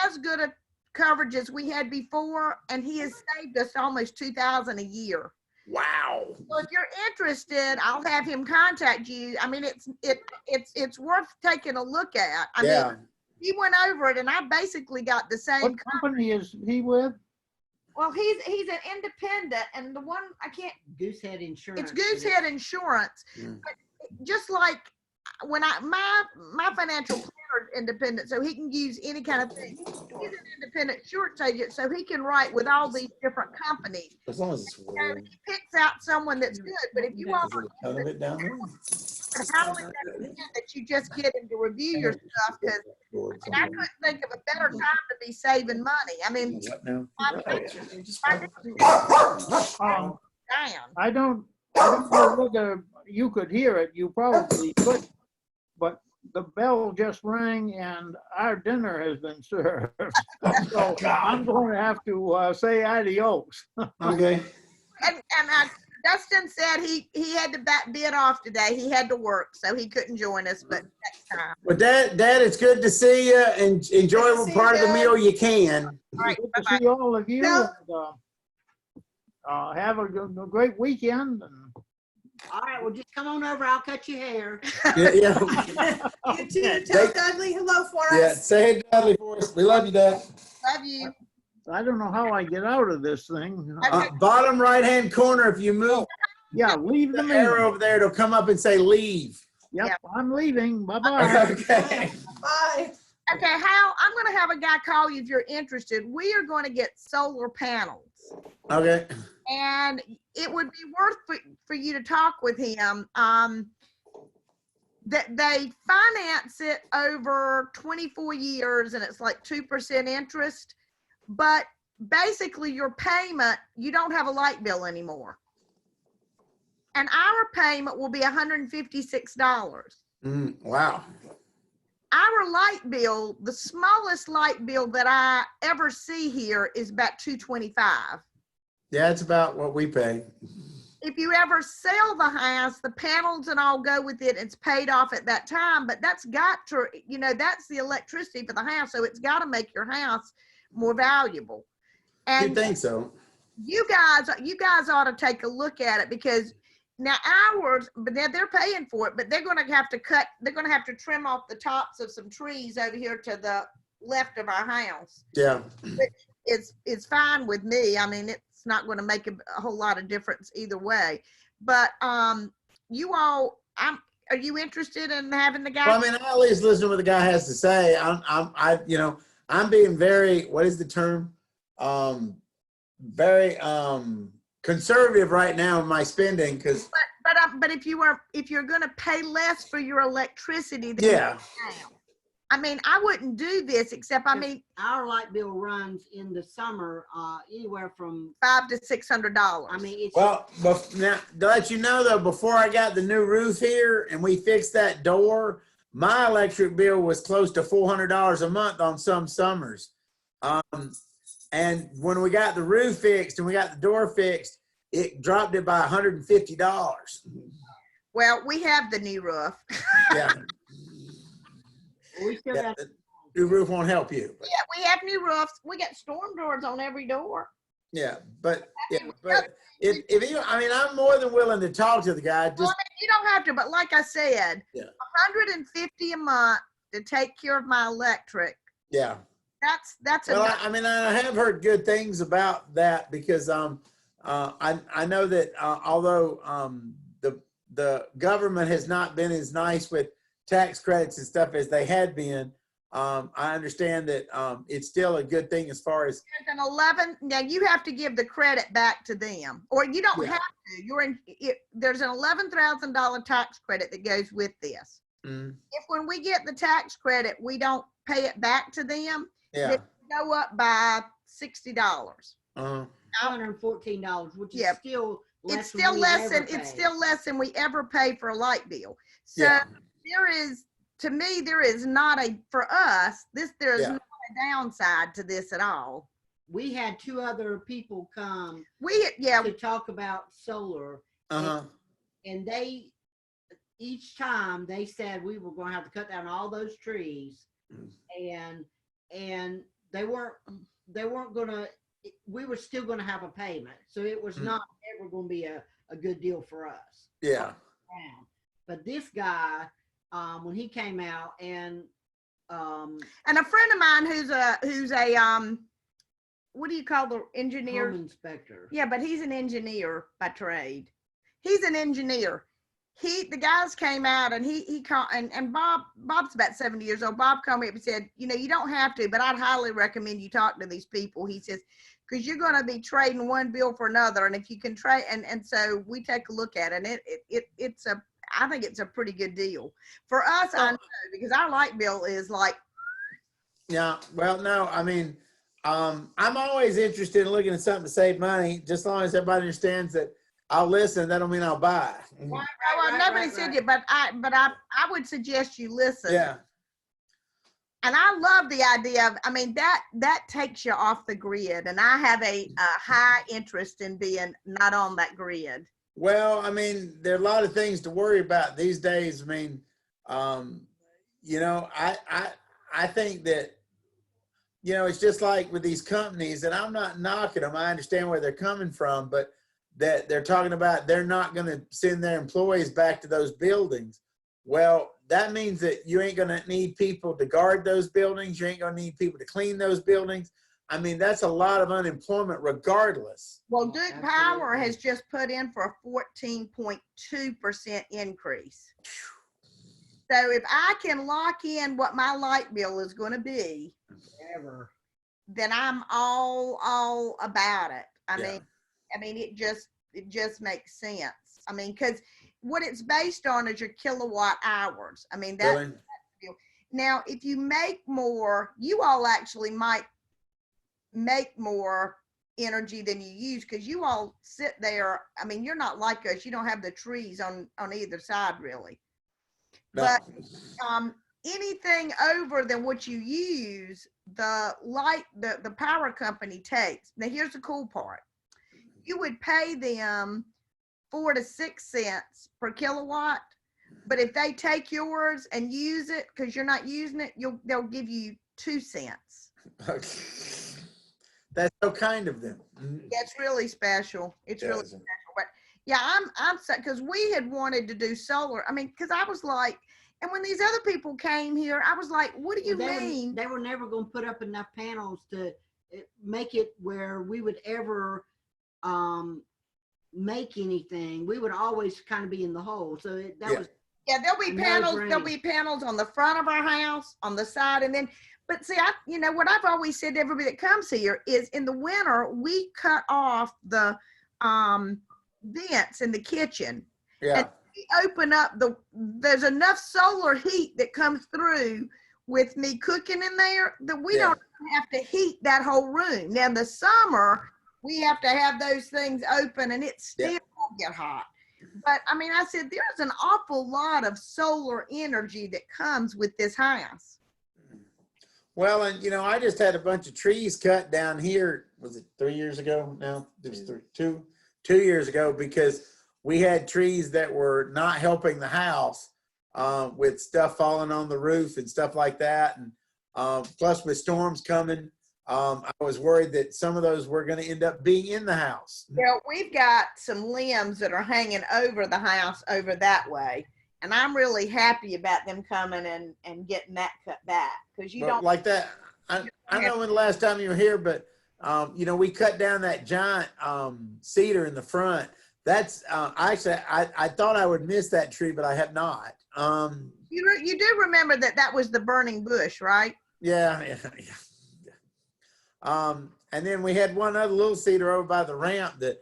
as good a coverage as we had before, and he has saved us almost $2,000 a year. Wow. So if you're interested, I'll have him contact you. I mean, it's worth taking a look at. I Yeah. mean, he went over it, and I basically got the same. What company is he with? Well, he's an independent, and the one I can't. Goosehead Insurance. It's Goosehead Insurance. Mm. But just like when my financial planner is independent, so he can use any kind of thing. He's an independent insurance agent, so he can write with all these different companies. As long as it's So he picks out someone that's good. But if you want Is it a ton of it down there? I only recommend that you just get him to review your stuff, because I couldn't think of a better time to be saving money. I mean, What now? Um, damn. I don't know whether you could hear it. You probably could. But the bell just rang and our dinner has been served. So I'm going to have to say adios. Okay. And Dustin said he had to bid off today. He had to work, so he couldn't join us, but next time. Well, Dad, it's good to see you, and enjoy Good to what see part of the you. meal you can. All right, Good bye-bye. to see all of you. No. And, have a great weekend. And All right, well, just come on over. I'll cut your hair. Yeah. You too. Tell Dudley hello for Yeah. us. Say hey, Dudley, for us. We love you, Dad. Love you. I don't know how I get out of this thing. Bottom right-hand corner, if you move Yeah, leave the the arrow meeting. over there, it'll come up and say leave. Yep, I'm leaving. Bye-bye. Okay. Bye. Okay, Hal, I'm going to have a guy call you if you're interested. We are going to get solar panels, Okay. and it would be worth for you to talk with him. That they finance it over 24 years, and it's like 2% interest. But basically, your payment, you don't have a light bill anymore. And our payment will be $156. Wow. Our light bill, the smallest light bill that I ever see here is about $225. Yeah, it's about what we pay. If you ever sell the house, the panels and all go with it. It's paid off at that time, but that's got to, that's the electricity for the house. So it's got to make your house more valuable. You And think so? you guys ought to take a look at it, because now ours, but they're paying for it, but they're going to have to trim off the tops of some trees over here to the left of our house. Yeah. It's fine with me. I mean, it's not going to make a whole lot of difference either way. But you all, are you interested in having the guy? Well, I mean, I at least listen to what the guy has to say. I'm being very, what is the term? Very conservative right now in my spending because. But if you're going to pay less for your electricity than Yeah. now, I mean, I wouldn't do this except, I mean, Our light bill runs in the summer, anywhere from, $500 to $600. I mean, it's. Well, now to let you know though, before I got the new roof here and we fixed that door, my electric bill was close to $400 a month on some summers. And when we got the roof fixed and we got the door fixed, it dropped it by $150. Well, we have the new roof. Yeah, We still yeah, got, the new roof won't help you. But, Yeah, we have new roofs. We got storm doors on every door. but if you, I mean, I'm more than willing to talk to the guy. Well, Just I mean, you don't have to, but like I said, Yeah. $150 a month to take care of my electric. yeah. That's Well, enough. I mean, I have heard good things about that because I know that although the government has not been as nice with tax credits and stuff as they had been, I understand that it's still a good thing as far as There's an 11. Now you have to give the credit back to them, or you don't Yeah. have to. There's an $11,000 tax credit that goes with this. mm, If when we get the tax credit, we don't pay it back to them, yeah. they go up by $60. $214, which is Yeah. still less. It's than still we've less ever than it's paid. still less than we ever pay for a light bill. So Yeah. there is, to me, there is not for us, there is Yeah. not a downside to this at all. We had 2 other people come Yeah, to talk about solar, Uh-huh. and each time they said we were going to have to cut down all those trees, and they weren't going to. We were still going to have a payment, so it was Mm. not ever going to be a good deal for us. Yeah. But this guy, when he came out and and a friend of mine who's a what do you call the engineer? home inspector, Yeah, but he's an engineer by trade. He's an engineer. The guys came out and he called, and Bob's about 70 years old. Bob called me up and said, you know, you don't have to, but I'd highly recommend you talk to these people. He says, because you're going to be trading one bill for another. And if you can trade, and so we take a look at it, and I think it's a pretty good deal for us. I know, because our light bill is like, Yeah. Well, no, I mean, I'm always interested in looking at something to save money, just as long as everybody understands that I'll listen. That don't mean I'll buy. well, nobody said it, but I would suggest you listen. Yeah. And I love the idea of, I mean, that takes you off the grid, and I have a high interest in being not on that grid. Well, I mean, there are a lot of things to worry about these days. I mean, you know, I think that, you know, it's just like with these companies, and I'm not knocking them. I understand where they're coming from, but that they're talking about they're not going to send their employees back to those buildings. Well, that means that you ain't going to need people to guard those buildings. You ain't going to need people to clean those buildings. I mean, that's a lot of unemployment regardless. Well, Duke Power Absolutely. has just put in for a 14.2% increase. So if I can lock in what my light bill is going to be, ever. then I'm all about it. I Yeah. mean, it just makes sense. I mean, because what it's based on is your kilowatt hours. I mean, that Really? now, if you make more, you all actually might make more energy than you use, because you all sit there. I mean, you're not like us. You don't have the trees on either side, really. No. But anything over than what you use, the power company takes. Now, here's the cool part. You would pay them 4 to 6 cents per kilowatt, but if they take yours and use it because you're not using it, they'll give you 2 cents. That's so kind of them. That's really special. It's really Yes. special. But yeah, I'm because we had wanted to do solar. I mean, because I was like, And when these other people came here, I was like, what do you mean? They were never gonna put up enough panels to make it where we would ever make anything. We would always kind of be in the hole. So that was. Yeah, there'll be No panels, brainer. there'll be panels on the front of our house, on the side, and then, but see, you know, what I've always said to everybody that comes here is in the winter, we cut off the vents in the kitchen. Yeah. We open up there's enough solar heat that comes through with me cooking in there that we Yeah. don't have to heat that whole room. Now in the summer, we have to have those things open and it still won't get hot. But I mean, I said, there's an awful lot of solar energy that comes with this house. Well, and you know, I just had a bunch of trees cut down here. Was it 3 years ago now? It was 2 years ago, because we had trees that were not helping the house with stuff falling on the roof and stuff like that. And plus with storms coming, I was worried that some of those were going to end up being in the house. Well, we've got some limbs that are hanging over the house over that way. And I'm really happy about them coming and getting that cut back, because you But don't. like that. I don't know when the last time you were here, but you know, we cut down that giant cedar in the front. That's actually, I thought I would miss that tree, but I have not. You do remember that was the burning bush, right? Yeah. And then we had one other little cedar over by the ramp that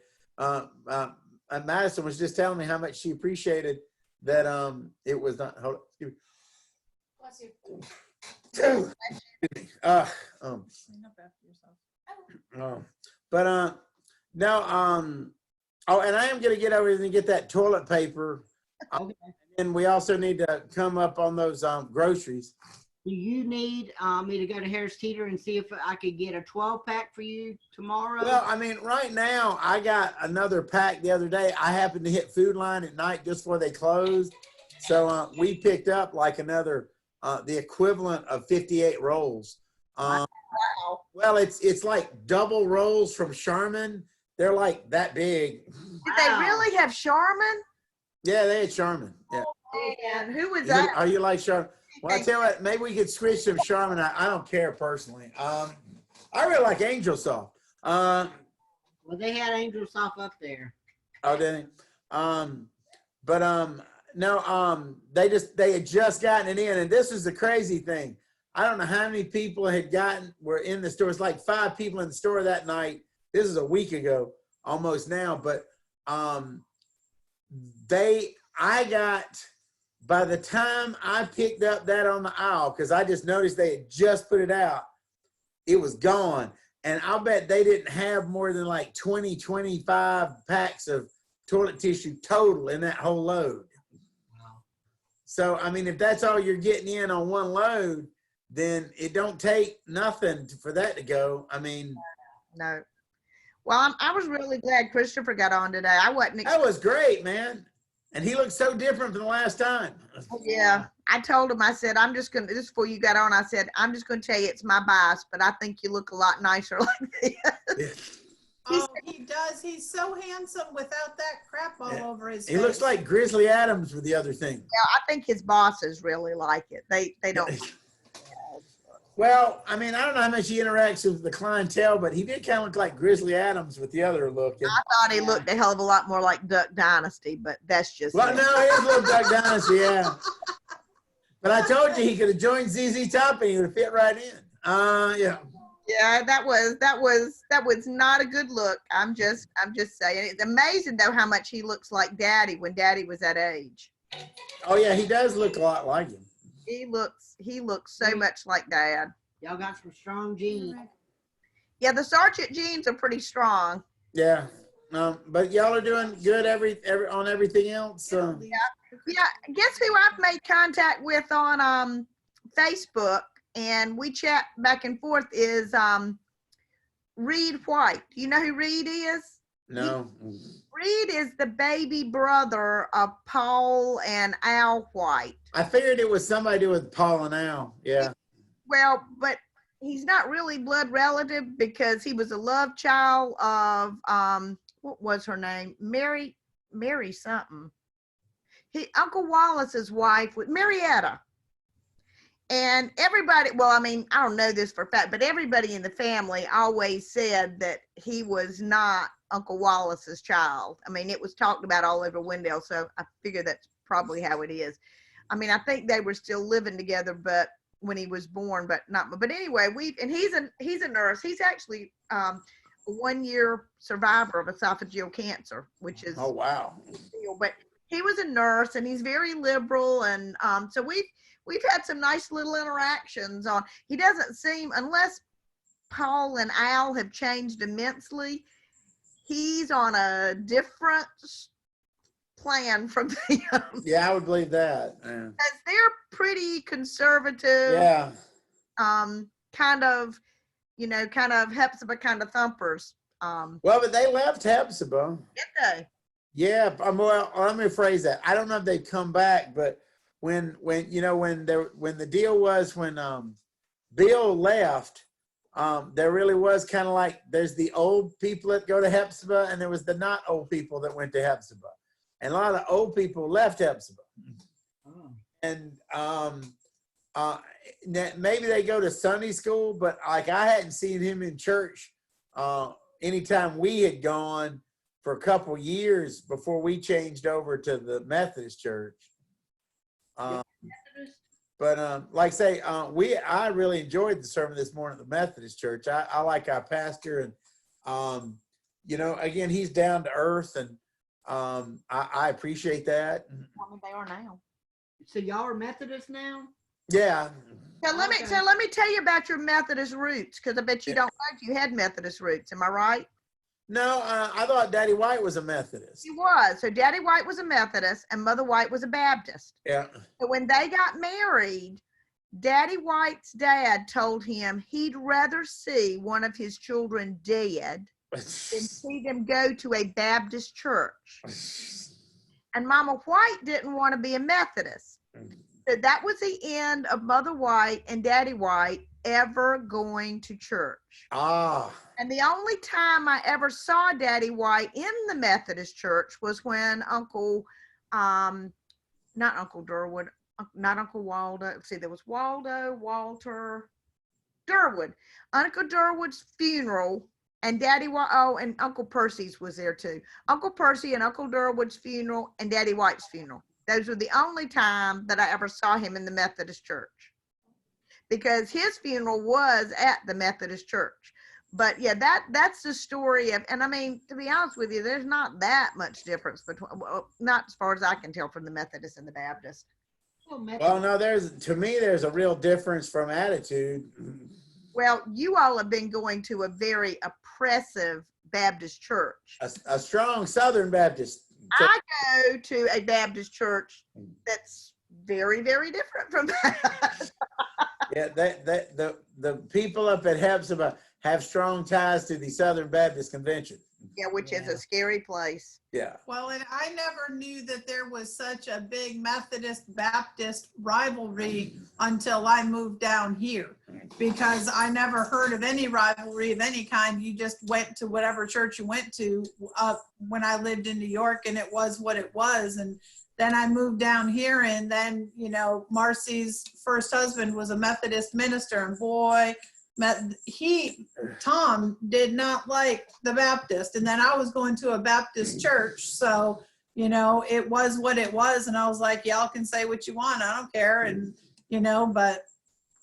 Madison was just telling me how much she appreciated that it was not. Hold on, excuse me. Bless you. Excuse me. Clean up after yourself. But no, oh, and I am gonna get over and get that toilet paper. Okay. And we also need to come up on those groceries. Do you need me to go to Harris Teeter and see if I could get a 12-pack for you tomorrow? Well, I mean, right now I got another pack the other day. I happened to hit Food Line at night just before they closed, so we picked up like another the equivalent of 58 rolls. Wow. Well, it's like double rolls from Charmin. They're like that big. Did they really have Charmin? Yeah, they had Charmin. Yeah. And who was that? Are you like Charmin? Well, I tell you what, maybe we could switch some Charmin. I don't care personally. I really like Angel Soft. Well, they had Angel Soft up there. Oh, did they? No, they had just gotten it in, and this is the crazy thing. I don't know how many people were in the store. It's like 5 people in the store that night. This is a week ago, almost now, but by the time I picked up that on the aisle, because I just noticed they had just put it out, it was gone. And I'll bet they didn't have more than like 20, 25 packs of toilet tissue total in that whole load. Wow. So, I mean, if that's all you're getting in on one load, then it don't take nothing for that to go. I mean. No. Well, I was really glad Christopher got on today. I wasn't. That was great, man. And he looked so different from the last time. Yeah, I told him, I said, this before you got on, I said, I'm just going to tell you it's my bias, but I think you look a lot nicer like this. Oh, he does. He's so handsome without that crap all over his face. He looks like Grizzly Adams with the other thing. Yeah, I think his bosses really like it. They don't. Well, I mean, I don't know how much he interacts with the clientele, but he did kind of look like Grizzly Adams with the other look. And, I thought he looked a hell of a lot more like Duck Dynasty, but that's just. well, me. no, he does look Duck Dynasty, yeah. But I told you he could have joined ZZ Top and he would have fit right in. Yeah. Yeah, that was not a good look. I'm just saying. It's amazing though how much he looks like Daddy when Daddy was that age. Oh yeah, he does look a lot like him. He looks so much like Dad. Y'all got some strong genes. Yeah, the Sargent genes are pretty strong. Yeah. But y'all are doing good on everything else. Yeah, guess who I've made contact with on Facebook and we chat back and forth is Reed White. Do you know who Reed is? No. Reed is the baby brother of Paul and Al White. I figured it was somebody to do with Paul and Al. Yeah. Well, but he's not really blood relative because he was a love child of what was her name? Mary something. Uncle Wallace's wife with Marietta. And everybody, well, I mean, I don't know this for a fact, but everybody in the family always said that he was not Uncle Wallace's child. I mean, it was talked about all over Wendell, so I figure that's probably how it is. I mean, I think they were still living together, but when he was born, but not. But anyway, and he's a nurse. He's actually a 1-year survivor of esophageal cancer, which is Oh, wow. but he was a nurse and he's very liberal, and so we've had some nice little interactions on. He doesn't seem, unless Paul and Al have changed immensely, he's on a different plan from them. Yeah, I would believe that. Yeah. Because they're pretty conservative, Yeah. kind of Hepzibah kind of thumpers. Well, but they left Hepzibah. Did they? Yeah. Well, let me rephrase that. I don't know if they've come back, but when the deal was when Bill left, there really was kind of like, there's the old people that go to Hepzibah, and there was the not old people that went to Hepzibah. And a lot of old people left Hepzibah. And maybe they go to Sunday school, but like I hadn't seen him in church anytime we had gone for a couple years before we changed over to the Methodist church. But like I say, I really enjoyed the sermon this morning at the Methodist church. I like our pastor, and again, he's down to earth, and I appreciate that. I mean, they are now. So y'all are Methodist now? Yeah. So let me tell you about your Methodist roots, because I bet you don't know if you had Methodist roots. Am I right? No, I thought Daddy White was a Methodist. He was. So Daddy White was a Methodist and Mother White was a Baptist. Yeah. So when they got married, Daddy White's dad told him he'd rather see one of his children dead than see them go to a Baptist church. And Mama White didn't want to be a Methodist. So that was the end of Mother White and Daddy White ever going to church. Ah. And the only time I ever saw Daddy White in the Methodist church was when not Uncle Durwood, not Uncle Waldo. Let's see, there was Waldo, Walter, Durwood. Uncle Durwood's funeral, and and Uncle Percy's was there too. Uncle Percy and Uncle Durwood's funeral and Daddy White's funeral. Those were the only time that I ever saw him in the Methodist church, because his funeral was at the Methodist church. But yeah, that's the story of, and I mean, to be honest with you, there's not that much difference between, well, not as far as I can tell, from the Methodist and the Baptist. Well, no, to me, there's a real difference from attitude. Well, you all have been going to a very oppressive Baptist church. A strong Southern Baptist. I go to a Baptist church that's very, very different from that. Yeah, the people up at Hepzibah have strong ties to the Southern Baptist Convention. Yeah, which is a scary place. Yeah. Well, and I never knew that there was such a big Methodist Baptist rivalry until I moved down here, because I never heard of any rivalry of any kind. You just went to whatever church you went to when I lived in New York, and it was what it was. And then I moved down here, and then, Marcy's first husband was a Methodist minister, and boy, Tom did not like the Baptist. And then I was going to a Baptist church, so it was what it was, and I was like, y'all can say what you want, I don't care. And but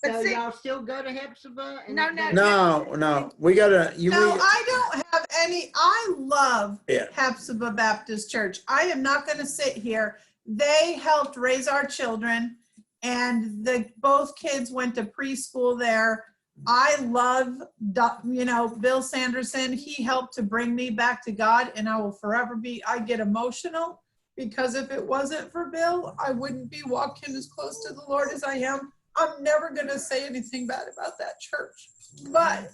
So y'all still go to Hepzibah? No, we go to I don't have any. I love Yeah. Hepzibah Baptist Church. I am not going to sit here. They helped raise our children, and both kids went to preschool there. I love, Bill Sanderson. He helped to bring me back to God, and I will forever I get emotional, because if it wasn't for Bill, I wouldn't be walking as close to the Lord as I am. I'm never going to say anything bad about that church, but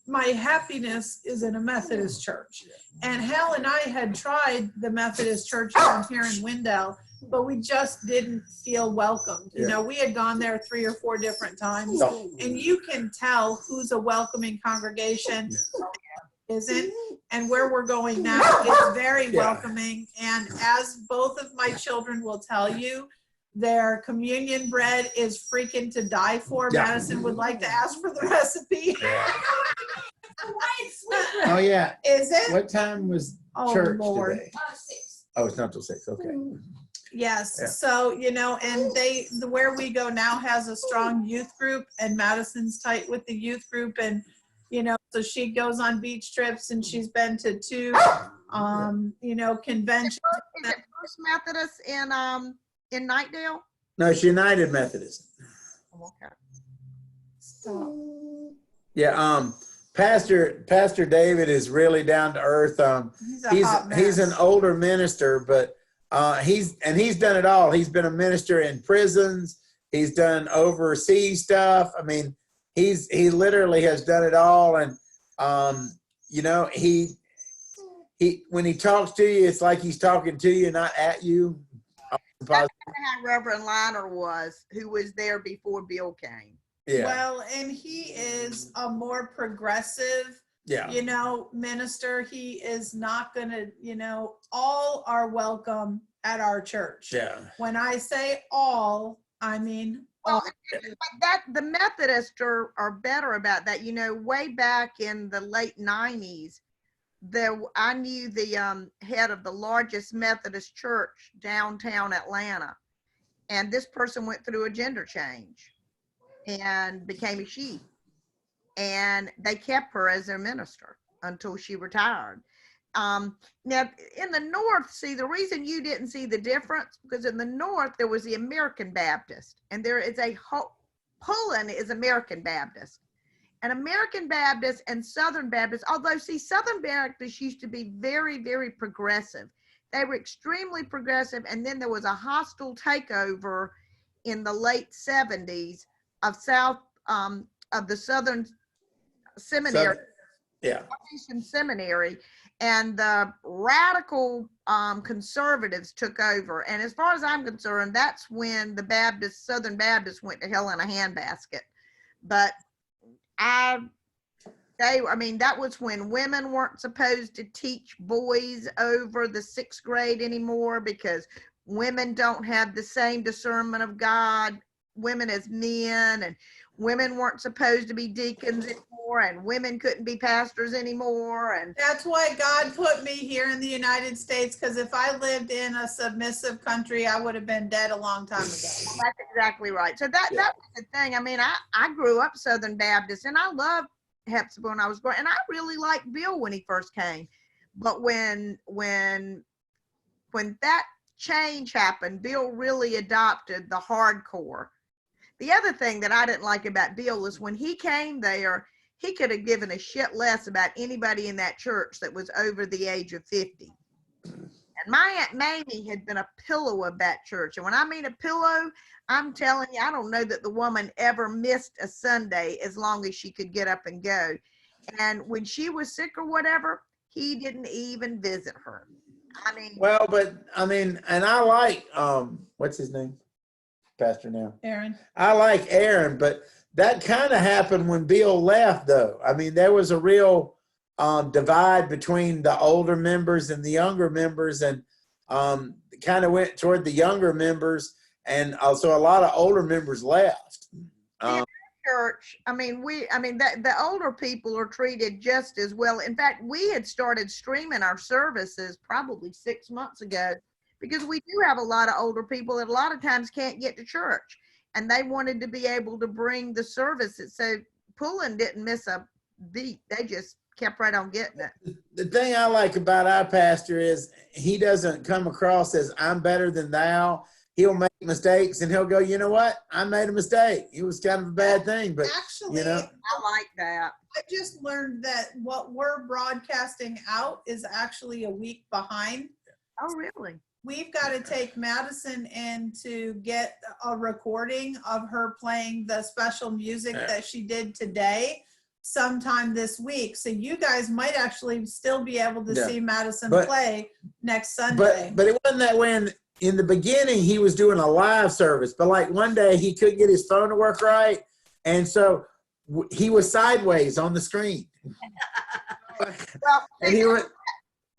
my happiness is in a Methodist church. And Hal and I had tried the Methodist church here in Wendell, but we just didn't feel welcomed. We had gone there 3 or 4 different times, and you can tell who's a welcoming congregation isn't. and where we're going now is very Yeah. welcoming. And as both of my children will tell you, their communion bread is freaking to die for. Yeah. Madison would like to ask for the recipe. Oh, yeah. Is it? What time was Oh, church Lord. today? Oh, it's not till 6. Okay. Yes, Yeah. so, and where we go now has a strong youth group, and Madison's tight with the youth group, and, so she goes on beach trips, and she's been to 2, conventions. Is it First Methodist in Nightdale? No, it's United Methodist. Okay. Stop. Yeah. Pastor David is really down to earth. He's a hot He's an mess. older minister, but he's done it all. He's been a minister in prisons. He's done overseas stuff. I mean, he literally has done it all. And he when he talks to you, it's like he's talking to you, not at you. That's how Reverend Liner was, who was there before Bill came. Yeah. Well, and he is a more progressive, Yeah. minister. He is not gonna, all are welcome at our church. Yeah. When I say all, I mean Well, all. but the Methodists are better about that. Way back in the late 90s, I knew the head of the largest Methodist church downtown Atlanta, and this person went through a gender change and became a she, and they kept her as their minister until she retired. Now in the North, see, the reason you didn't see the difference, because in the North there was the American Baptist, and there is Pullen is American Baptist. And American Baptist and Southern Baptist, although see, Southern Baptists used to be very, very progressive. They were extremely progressive, and then there was a hostile takeover in the late 70s of the Southern Seminary, Yeah. Seminary, and the radical conservatives took over. And as far as I'm concerned, that's when the Southern Baptists went to hell in a handbasket. But that was when women weren't supposed to teach boys over the 6th grade anymore, because women don't have the same discernment of God, women as men, and women weren't supposed to be deacons anymore, and women couldn't be pastors anymore. And That's why God put me here in the United States, because if I lived in a submissive country, I would have been dead a long time ago. that's exactly right. So that was the thing. I mean, I grew up Southern Baptist, and I loved Hepzibah when I was growing, and I really liked Bill when he first came. But when that change happened, Bill really adopted the hardcore. The other thing that I didn't like about Bill is when he came there, he could have given a shit less about anybody in that church that was over the age of 50. And my Aunt Mamie had been a pillow of that church. And when I mean a pillow, I'm telling you, I don't know that the woman ever missed a Sunday as long as she could get up and go. And when she was sick or whatever, he didn't even visit her. I mean, Well, but I mean, and I like, what's his name? Pastor now. Aaron. I like Aaron, but that kind of happened when Bill left, though. I mean, there was a real divide between the older members and the younger members, and kind of went toward the younger members, and also a lot of older members left. church, the older people are treated just as well. In fact, we had started streaming our services probably 6 months ago, because we do have a lot of older people that a lot of times can't get to church, and they wanted to be able to bring the services. So Pullen didn't miss a beat. They just kept right on getting it. The thing I like about our pastor is he doesn't come across as I'm better than thou. He'll make mistakes and he'll go, you know what? I made a mistake. It was kind of a bad thing, but Actually, you know. I like that. I just learned that what we're broadcasting out is actually a week behind. Oh, really? We've got to take Madison in to get a recording of her playing the special music that she did today sometime this week. So you guys might actually still be able to see Madison play next Sunday. But it wasn't that way in the beginning. He was doing a live service, but like one day he couldn't get his phone to work right. And so he was sideways on the screen. Well, And he went,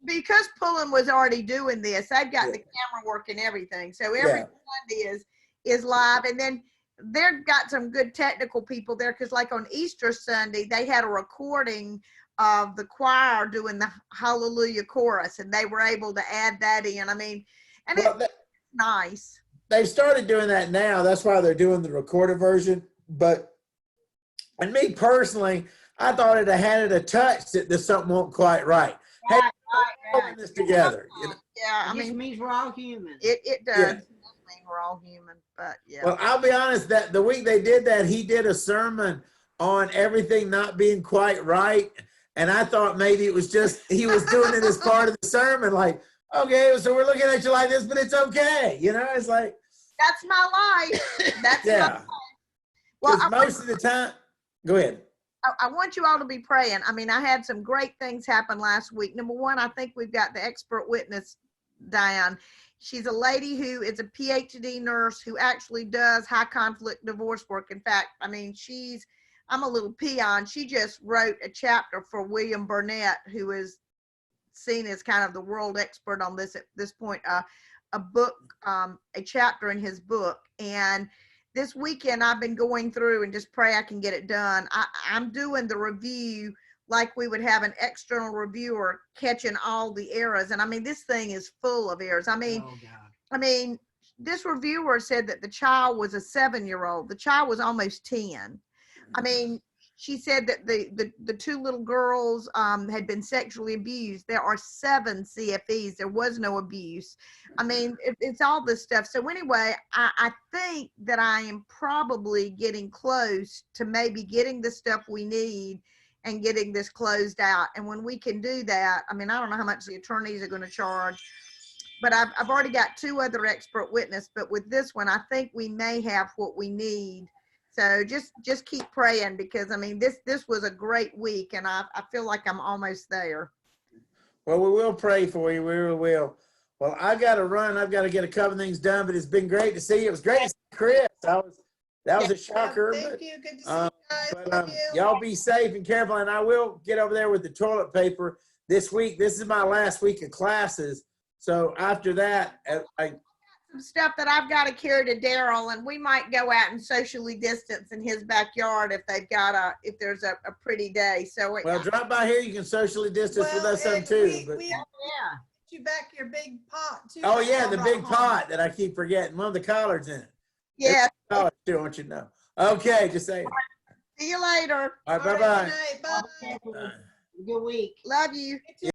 because Pullen was already doing this, they've got Yeah. the camera work and everything. So every Yeah. Sunday is live. And then they've got some good technical people there because like on Easter Sunday, they had a recording of the choir doing the Hallelujah chorus and they were able to add that in. I mean, and well, it's nice. they've started doing that now. That's why they're doing the recorded version. But, and me personally, I thought it had a touch that there's something won't quite right. Hey, Right, we're right. putting this together. You know? Yeah, I It just mean, means we're all human. it does. Yeah. It does mean we're all human, but yeah. Well, I'll be honest, that the week they did that, he did a sermon on everything not being quite right. And I thought maybe it was just, he was doing it as part of the sermon. Like, okay, so we're looking at you like this, but it's okay. You know, it's like, That's my life. That's my yeah. Well, Because most of the time, go ahead. I want you all to be praying. I mean, I had some great things happen last week. Number one, I think we've got the expert witness, Diane. She's a lady who is a PhD nurse who actually does high conflict divorce work. In fact, I mean, I'm a little peon. She just wrote a chapter for William Burnett, who is seen as kind of the world expert on this at this point, a book, a chapter in his book. And this weekend I've been going through and just pray I can get it done. I'm doing the review like we would have an external reviewer catching all the errors. And I mean, this thing is full of errors. I mean, Oh, God. this reviewer said that the child was a 7-year-old. The child was almost 10. I mean, she said that the two little girls had been sexually abused. There are 7 CFEs. There was no abuse. I mean, it's all this stuff. So anyway, I think that I am probably getting close to maybe getting the stuff we need and getting this closed out. And when we can do that, I mean, I don't know how much the attorneys are going to charge, but I've already got 2 other expert witnesses. But with this one, I think we may have what we need. So just keep praying because I mean this was a great week and I feel like I'm almost there. Well, we will pray for you. We really will. Well, I got to run. I've got to get a couple things done, but it's been great to see you. It was great to see Chris. That was a shocker. Thank you. Good to see you guys. But Love you. y'all be safe and careful. And I will get over there with the toilet paper this week. This is my last week of classes. So after that, Some stuff that I've got to carry to Daryl, and we might go out and socially distance in his backyard if there's a pretty day. So well, drop by here. You can socially distance with us some and too. But, we Yeah. get you back your big pot too. oh that yeah, y'all the brought big home. pot that I keep forgetting. One of the collards in it. yeah. Collards too, I want you to know. Okay, just saying. See you later. All right, All right, bye-bye. good night. Bye. Good week. Love you. You too.